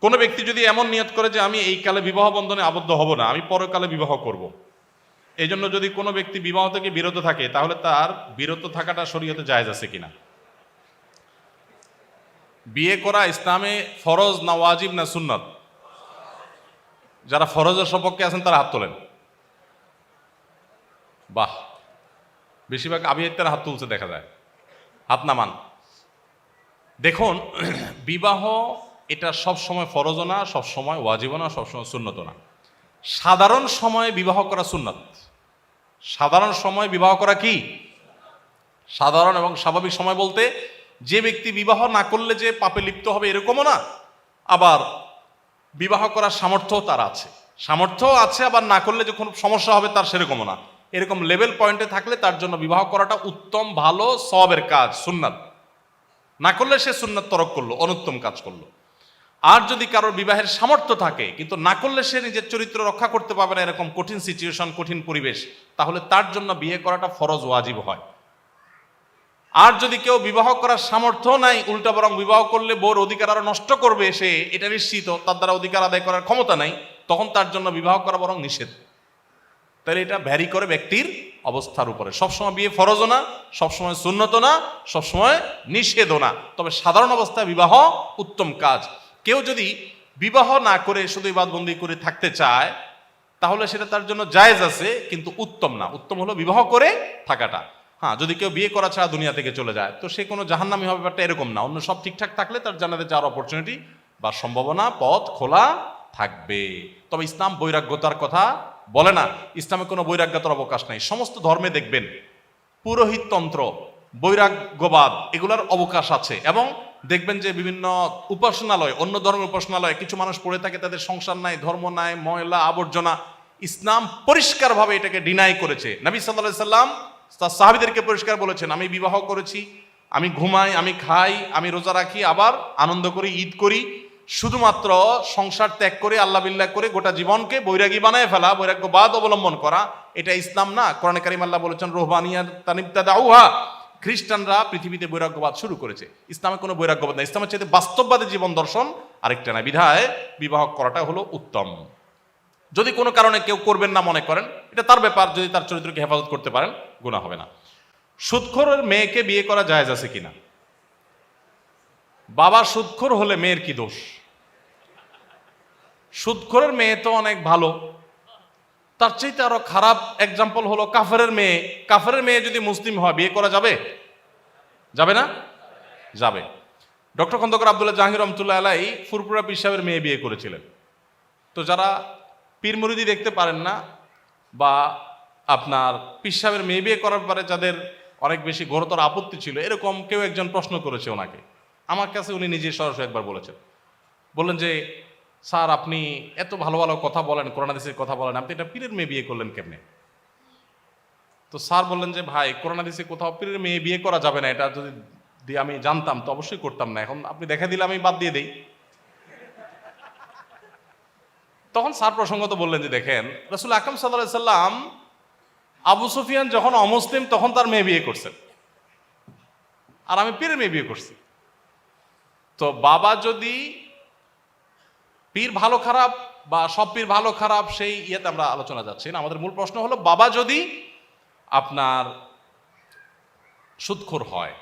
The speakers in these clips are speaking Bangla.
কোনো ব্যক্তি যদি এমন নিয়ত করে যে আমি এই কালে বিবাহ বন্ধনে আবদ্ধ হব না, আমি পরকালে বিবাহ করব, এই জন্য যদি কোনো ব্যক্তি বিবাহ থেকে বিরত থাকে, তাহলে তার বিরত থাকাটা শরীয়তে জায়েজ আছে কিনা? বিয়ে করা ইসলামে ফরজ না ওয়াজিব না সুন্নত? যারা ফরজের সপক্ষে আছেন তারা হাত তোলেন। বাহ, বেশিরভাগ আবিয়ার হাত তুলছে দেখা যায়, হাত নামান। দেখুন, বিবাহ এটা সব সময় ফরজও না, সব সময় ওয়াজিবও না, সবসময় সুন্নত না। সাধারণ সময়ে বিবাহ করা সুন্নত। সাধারণ সময় বিবাহ করা কি? সাধারণ এবং স্বাভাবিক সময় বলতে যে ব্যক্তি বিবাহ না করলে যে পাপে লিপ্ত হবে এরকমও না, আবার বিবাহ করার সামর্থ্য তার আছে, সামর্থ্য আছে, আবার না করলে যে কোনো সমস্যা হবে তার সেরকমও না। এরকম লেভেল পয়েন্টে থাকলে তার জন্য বিবাহ করাটা উত্তম, ভালো, সওয়াবের কাজ, সুন্নাত। না করলে সে সুন্নাত তরক করলো, অনুত্তম কাজ করলো। আর যদি কারোর বিবাহের সামর্থ্য থাকে কিন্তু না করলে সে নিজের চরিত্র রক্ষা করতে পারবে না, এরকম কঠিন সিচুয়েশন, কঠিন পরিবেশ, তাহলে তার জন্য বিয়ে করাটা ফরজ ওয়াজিব হয়। আর যদি কেউ বিবাহ করার সামর্থ্য নাই, উল্টা বরং বিবাহ করলে বউর অধিকার আরো নষ্ট করবে, সে এটা নিশ্চিত, তার দ্বারা অধিকার আদায় করার ক্ষমতা নাই, তখন তার জন্য বিবাহ করা বরং নিষেধ। তাহলে এটা ভ্যারি করে ব্যক্তির অবস্থার উপরে। সবসময় বিয়ে ফরজও না, সবসময় সুন্নত না, সবসময় নিষেধও না, তবে সাধারণ অবস্থায় বিবাহ উত্তম কাজ। কেউ যদি বিবাহ না করে শুধু ইবাদতবন্দি করে থাকতে চায়, তাহলে সেটা তার জন্য জায়েজ আছে, কিন্তু উত্তম না। উত্তম হলো বিবাহ করে থাকাটা। হ্যাঁ, যদি কেউ বিয়ে করা ছাড়া দুনিয়া থেকে চলে যায়, তো সে কোনো জাহান্নামী হবে ব্যাপারটা এরকম না। অন্য সব ঠিকঠাক থাকলে তার জান্নাতে যাওয়ার অপরচুনিটি বা সম্ভাবনা, পথ খোলা থাকবে। তবে ইসলাম বৈরাগ্যতার কথা বলে না। ইসলামে কোনো বৈরাগ্যতার অবকাশ নাই। সমস্ত ধর্মে দেখবেন পুরোহিততন্ত্র, বৈরাগ্যবাদ, এগুলোর অবকাশ আছে। এবং দেখবেন যে বিভিন্ন উপাসনালয়, অন্য ধর্মের উপাসনালয় কিছু মানুষ পড়ে থাকে, তাদের সংসার নাই, ধর্ম নাই, ময়লা আবর্জনা। ইসলাম পরিষ্কারভাবে এটাকে ডিনাই করেছে। নবী সাল্লাল্লাহু আলাইহি সাল্লাম তার সাহাবীদেরকে পরিষ্কার বলেছেন, আমি বিবাহ করেছি, আমি ঘুমাই, আমি খাই, আমি রোজা রাখি, আবার আনন্দ করি, ঈদ করি, শুধুমাত্র সংসার ত্যাগ করে আল্লাহ বিল্লাহ করে গোটা জীবনকে বৈরাগী বানায় ফেলা, বৈরাগ্যবাদ অবলম্বন করা, এটা ইসলাম না। কোরআনে কারীম আল্লাহ বলেছেন, রুহবানিয়াতান ইবতাদাউহা, খ্রিস্টানরা পৃথিবীতে বৈরাগ্যবাদ শুরু করেছে। ইসলামে কোনো বৈরাগ্যবাদ নাই। ইসলামের চাইতে বাস্তববাদী জীবন দর্শন আরেকটা না। বিধায় বিবাহ করাটা হলো উত্তম। যদি কোনো কারণে কেউ করবেন না মনে করেন, এটা তার ব্যাপার, যদি তার চরিত্রকে হেফাজত করতে পারেন গুনাহ হবে না। সুদখোরের মেয়েকে বিয়ে করা জায়েজ আছে কিনা? বাবা সুদখোর হলে মেয়ের কি দোষ? সুদখোরের মেয়ে তো অনেক ভালো, তার চাইতে আরো খারাপ এক্সাম্পল হলো কাফেরের মেয়ে। কাফেরের মেয়ে যদি মুসলিম হয়, বিয়ে করা যাবে? যাবে না? যাবে। ডক্টর খন্দকার আব্দুল্লাহ জাহাঙ্গীর রহমতুল্লাহ আলাইহি ফুরফুরা পীর সাহেবের মেয়ে বিয়ে করেছিলেন। তো যারা পীর মুরিদি দেখতে পারেন না, বা আপনার পীর সাহেবের মেয়ে বিয়ে করার পরে যাদের অনেক বেশি ঘোরতর আপত্তি ছিল, এরকম কেউ একজন প্রশ্ন করেছে ওনাকে। আমার কাছে উনি নিজে সরাসরি একবার বলেছেন, বললেন যে স্যার, আপনি এত ভালো ভালো কথা বলেন, কোরআন হাদিসের কথা বলেন, আপনি এটা পীরের মেয়ে বিয়ে করলেন কেমনে? তো স্যার বললেন যে ভাই, কোরআন হাদিসে কোথাও পীরের মেয়ে বিয়ে করা যাবে না, এটা যদি দিয়ে আমি জানতাম তো অবশ্যই করতাম না, এখন আপনি দেখা দিলে আমি বাদ দিয়ে দেই। তখন স্যার প্রসঙ্গত বললেন যে দেখেন, রাসূল আকরাম সাল্লাল্লাহু আলাইহি সাল্লাম আবু সুফিয়ান যখন অমুসলিম তখন তার মেয়ে বিয়ে করছেন, আর আমি পীরের মেয়ে বিয়ে করছি। তো বাবা যদি পীর ভালো খারাপ বা সব পীর ভালো খারাপ সেই ইয়েতে আমরা আলোচনা যাচ্ছি না। আমাদের মূল প্রশ্ন হলো, বাবা যদি আপনার সুদখোর হয়,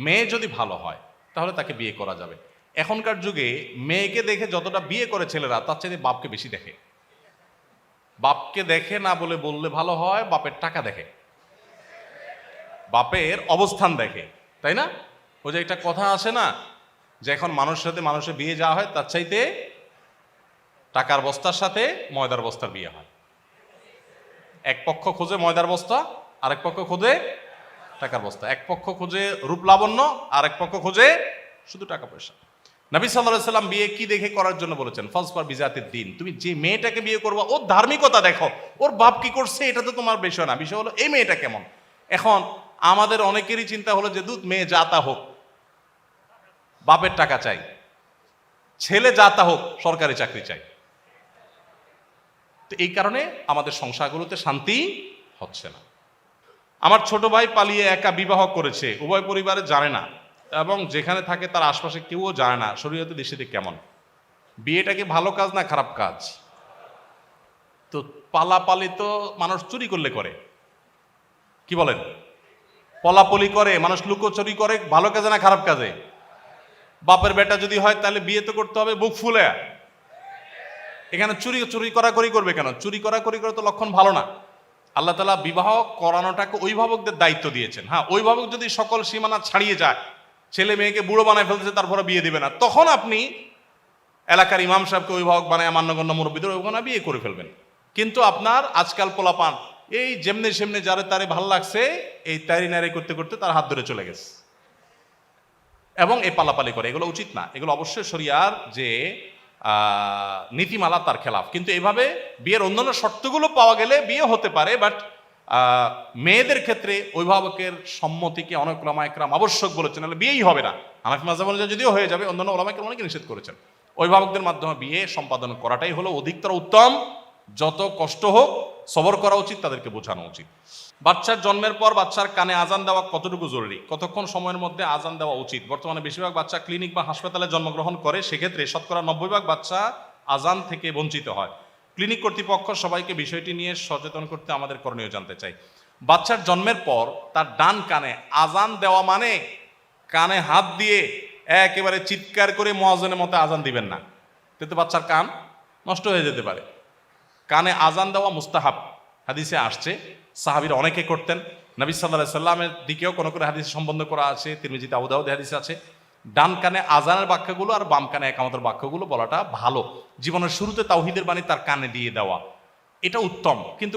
মেয়ে যদি ভালো হয়, তাহলে তাকে বিয়ে করা যাবে। এখনকার যুগে মেয়েকে দেখে যতটা বিয়ে করে ছেলেরা, তার চাইতে বাপকে বেশি দেখে। বাপকে দেখে না বললে ভালো হয়, বাপের টাকা দেখে, বাপের অবস্থান দেখে, তাই না? ওই যে একটা কথা আছে না, যে এখন মানুষের সাথে মানুষের বিয়ে যাওয়া হয়, তার চাইতে টাকার বস্তার সাথে ময়দার বস্তার বিয়ে হয়। এক পক্ষ খোঁজে ময়দার বস্তা, আরেক পক্ষ খোঁজে টাকার বস্তা। এক পক্ষ খোঁজে রূপ লাবণ্য, আরেক পক্ষ খোঁজে শুধু টাকা পয়সা। নবী সাল্লাল্লাহু আলাইহি সাল্লাম বিয়ে কি দেখে করার জন্য বলেছেন? ফাজফার বিজাতিদ দ্বীন, তুমি যে মেয়েটাকে বিয়ে করবা ওর ধার্মিকতা দেখো, ওর বাপ কি করছে এটা তো তোমার বিষয় না, বিষয় হলো এই মেয়েটা কেমন। এখন আমাদের অনেকেরই চিন্তা হলো যে দুধ মেয়ে যাতা হোক, বাপের টাকা চাই, ছেলে যাতা হোক, সরকারি চাকরি চাই। তো এই কারণে আমাদের সংসারগুলোতে শান্তি হচ্ছে না। আমার ছোট ভাই পালিয়ে একা বিবাহ করেছে, উভয় পরিবারে জানে না, এবং যেখানে থাকে তার আশপাশে কেউও জানে না, শরীয়তে দৃষ্টিতে কেমন? বিয়েটা কি ভালো কাজ না খারাপ কাজ? তো পালাপালি তো মানুষ চুরি করলে করে, কি বলেন? পলাপলি করে মানুষ, লুকোচুরি করে, ভালো কাজে না খারাপ কাজে? বাপের বেটা যদি হয় তাহলে বিয়ে তো করতে হবে বুক ফুলে। এখানে চুরি চুরি করাকরি করবে কেন? চুরি করাকরি করে তো লক্ষণ ভালো না। আল্লাহ তাআলা বিবাহ করানোটাকে অভিভাবকদের দায়িত্ব দিয়েছেন। হ্যাঁ, অভিভাবক যদি সকল সীমানা ছাড়িয়ে যায়, ছেলে মেয়েকে বুড়ো বানায় ফেলতেছে, তারপরে বিয়ে দিবে না, তখন আপনি এলাকার ইমাম সাহেবকে অভিভাবক বানায়, মান্যগণ্য মুরব্বীদের ওখানে বিয়ে করে ফেলবেন। কিন্তু আপনার আজকাল পোলাপান এই যেমনে সেমনে যারে তারে ভাল লাগছে, এই তারি নারি করতে করতে তার হাত ধরে চলে গেছে এবং এই পালাপালি করে। এগুলো উচিত না, এগুলো অবশ্যই শরিয়ার যে নীতিমালা তার খেলাফ। কিন্তু এভাবে বিয়ের অন্যান্য শর্তগুলো পাওয়া গেলে বিয়ে হতে পারে, বাট মেয়েদের ক্ষেত্রে অভিভাবকের সম্মতিকে অনেক ওলামা একরাম আবশ্যক বলেছেন, নাহলে বিয়েই হবে না। হানাফি মাযহাব অনুযায়ী যদিও হয়ে যাবে, অন্যান্য ওলামা একরাম অনেকে নিষেধ করেছেন। অভিভাবকদের মাধ্যমে বিয়ে সম্পাদন করাটাই হলো অধিকতর উত্তম। যত কষ্ট হোক সবর করা উচিত, তাদেরকে বোঝানো উচিত। বাচ্চার জন্মের পর বাচ্চার কানে আজান দেওয়া কতটুকু জরুরি, কতক্ষণ সময়ের মধ্যে আজান দেওয়া উচিত? বর্তমানে বেশিরভাগ বাচ্চা ক্লিনিক বা হাসপাতালে জন্মগ্রহণ করে, সেক্ষেত্রে শতকরা 90% বাচ্চা আজান থেকে বঞ্চিত হয়। ক্লিনিক কর্তৃপক্ষ সবাইকে বিষয়টি নিয়ে সচেতন করতে আমাদের করণীয় জানতে চাই। বাচ্চার জন্মের পর তার ডান কানে আজান দেওয়া মানে কানে হাত দিয়ে একেবারে চিৎকার করে মুয়াজ্জিনের মতো আজান দিবেন না, কিন্তু বাচ্চার কান নষ্ট হয়ে যেতে পারে। কানে আজান দেওয়া মুস্তাহাব, হাদিসে আসছে, সাহাবীরা অনেকে করতেন। নবী সাল্লাল্লাহু আলাইহি সাল্লামের দিকেও কোনো কোনো হাদিসে সম্বন্ধ করা আছে, তিরমিজিতে, আবু দাউদে হাদিস আছে। ডান কানে আজানের বাক্যগুলো আর বাম কানে একামতের বাক্যগুলো বলাটা ভালো। জীবনের শুরুতে তাওহীদের বাণী তার কানে দিয়ে দেওয়া, এটা উত্তম। কিন্তু